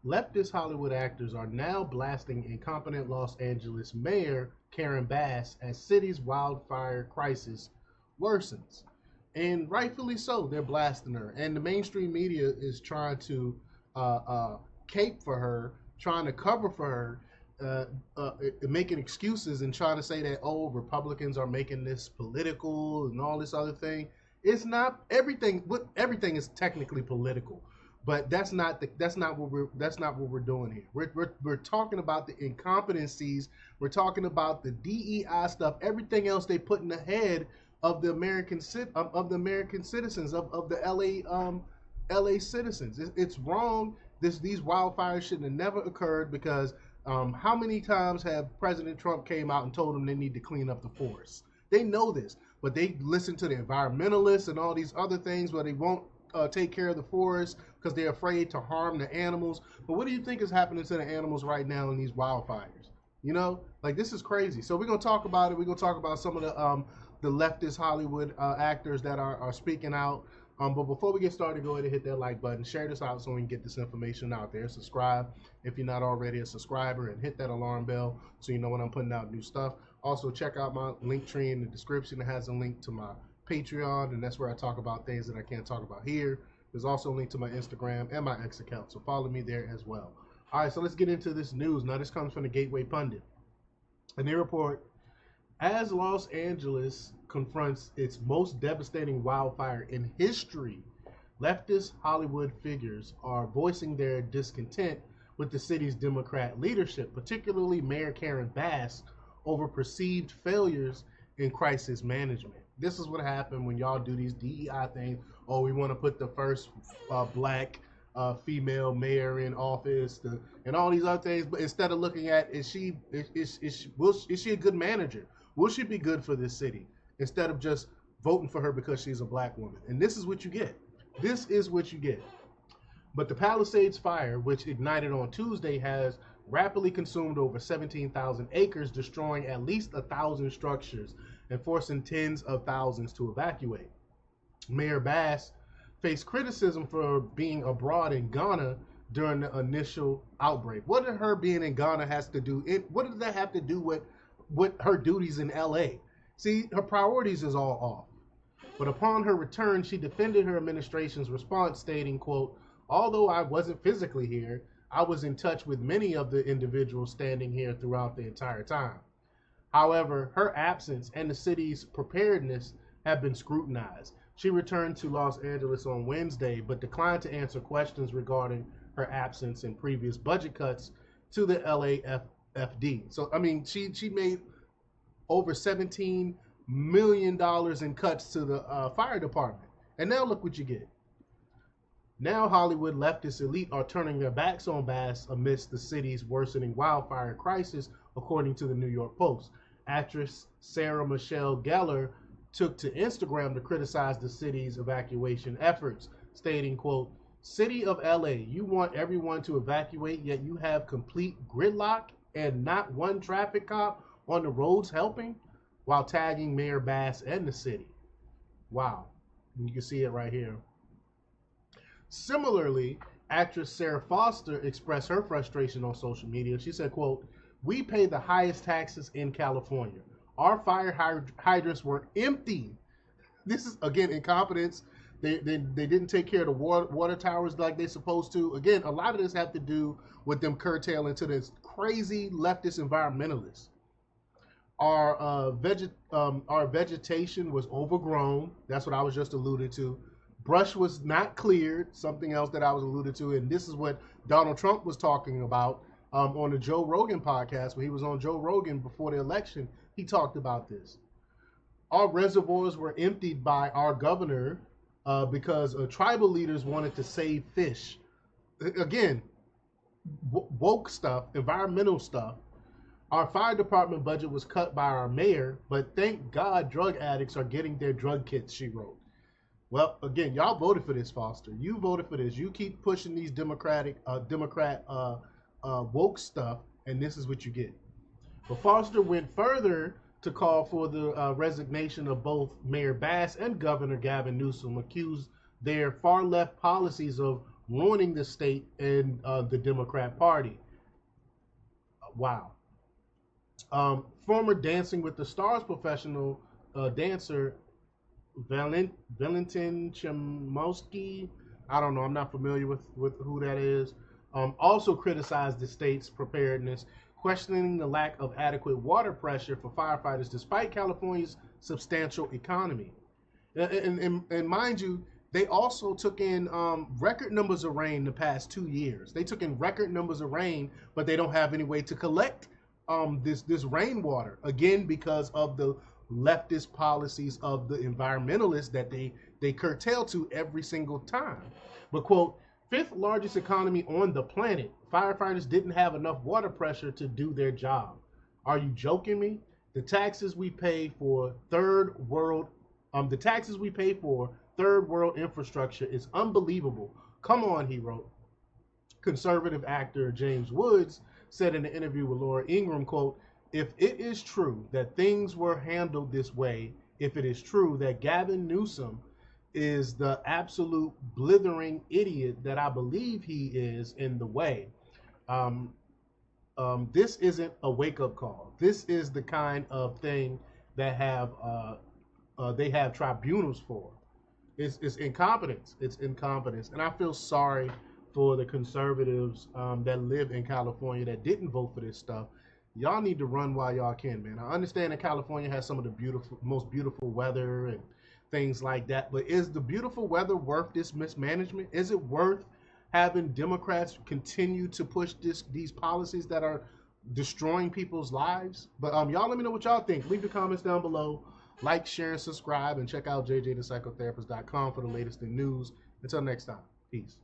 Leftist Hollywood actors are now blasting incompetent Los Angeles Mayor Karen Bass as city's wildfire crisis worsens. And rightfully so, they're blasting her. And the mainstream media is trying to uh, uh, cape for her, trying to cover for her, making excuses and trying to say that, oh, Republicans are making this political and all this other thing. It's not everything. Everything is technically political, but that's not what we're doing here. We're talking about the incompetencies. We're talking about the DEI stuff. Everything else they put in the head of the of the American citizens of the LA citizens. It's wrong. These wildfires shouldn't have never occurred because how many times have President Trump came out and told them they need to clean up the forest? They know this, but they listen to the environmentalists and all these other things where they won't take care of the forest because they're afraid to harm the animals. But what do you think is happening to the animals right now in these wildfires? You know, like this is crazy. So we're gonna talk about it. We're gonna talk about some of the leftist Hollywood actors that are speaking out. But before we get started, go ahead and hit that like button, share this out so we can get this information out there. Subscribe if you're not already a subscriber, and hit that alarm bell so you know when I'm putting out new stuff. Also, check out my link tree in the description. It has a link to my Patreon, and that's where I talk about things that I can't talk about here. There's also a link to my Instagram and my X account, so follow me there as well. All right, so let's get into this news. Now, this comes from the Gateway Pundit, and they report, as Los Angeles confronts its most devastating wildfire in history, leftist Hollywood figures are voicing their discontent with the city's Democrat leadership, particularly Mayor Karen Bass, over perceived failures in crisis management. This is what happened when y'all do these DEI things. Oh, we want to put the first black female mayor in office, and all these other things. But instead of looking at is she a good manager? Will she be good for this city? Instead of just voting for her because she's a black woman. And this is what you get. This is what you get. But the Palisades fire, which ignited on Tuesday, has rapidly consumed over 17,000 acres, destroying at least 1,000 structures and forcing tens of thousands to evacuate. Mayor Bass faced criticism for being abroad in Ghana during the initial outbreak. What did her being in Ghana has to do? What did that have to do with her duties in LA? See, her priorities is all off. But upon her return, she defended her administration's response, stating, quote, although I wasn't physically here, I was in touch with many of the individuals standing here throughout the entire time. However, her absence and the city's preparedness have been scrutinized. She returned to Los Angeles on Wednesday, but declined to answer questions regarding her absence and previous budget cuts to the LAFD. So, I mean, she made over $17 million in cuts to the fire department. And now look what you get. Now Hollywood leftist elite are turning their backs on Bass amidst the city's worsening wildfire crisis, according to the New York Post. Actress Sarah Michelle Gellar took to Instagram to criticize the city's evacuation efforts, stating, quote, City of LA, you want everyone to evacuate, yet you have complete gridlock and not one traffic cop on the roads helping, while tagging Mayor Bass and the city. Wow. You can see it right here. Similarly, actress Sarah Foster expressed her frustration on social media. She said, quote, we pay the highest taxes in California. Our fire hydrants were empty. This is, again, incompetence. They didn't take care of the water towers like they're supposed to. Again, a lot of this have to do with them curtailing to this crazy leftist environmentalists. Our vegetation was overgrown. That's what I was just alluded to. Brush was not cleared, something else that I was alluded to, and this is what Donald Trump was talking about on the Joe Rogan podcast. When he was on Joe Rogan before the election, he talked about this. Our reservoirs were emptied by our governor because tribal leaders wanted to save fish. Again, woke stuff, environmental stuff. Our fire department budget was cut by our mayor, but thank God drug addicts are getting their drug kits, she wrote. Well, again, y'all voted for this, Foster. You voted for this. You keep pushing these Democrat woke stuff, and this is what you get. But Foster went further to call for the resignation of both Mayor Bass and Governor Gavin Newsom, accused their far-left policies of ruining the state and the Democrat Party. Wow. Former Dancing with the Stars professional dancer Valentin Chemosky, I don't know, I'm not familiar with who that is, also criticized the state's preparedness, questioning the lack of adequate water pressure for firefighters despite California's substantial economy. And mind you, they also took in record numbers of rain the past 2 years. They took in record numbers of rain, but they don't have any way to collect this rainwater, again because of the leftist policies of the environmentalists that they curtail to every single time. But quote, fifth largest economy on the planet, firefighters didn't have enough water pressure to do their job. Are you joking me? The taxes we pay for the taxes we pay for third world infrastructure is unbelievable. Come on, he wrote. Conservative actor James Woods said in an interview with Laura Ingraham, quote, if it is true that things were handled this way, if it is true that Gavin Newsom is the absolute blithering idiot that I believe he is in the way, this isn't a wake-up call. This is the kind of thing that they have tribunals for. It's incompetence. It's incompetence. And I feel sorry for the conservatives that live in California that didn't vote for this stuff. Y'all need to run while y'all can, man. I understand that California has some of the most beautiful weather and things like that, but is the beautiful weather worth this mismanagement? Is it worth having Democrats continue to push these policies that are destroying people's lives? But y'all let me know what y'all think. Leave the comments down below. Like, share, and subscribe, and check out jjthepsychotherapist.com for the latest in news. Until next time, peace.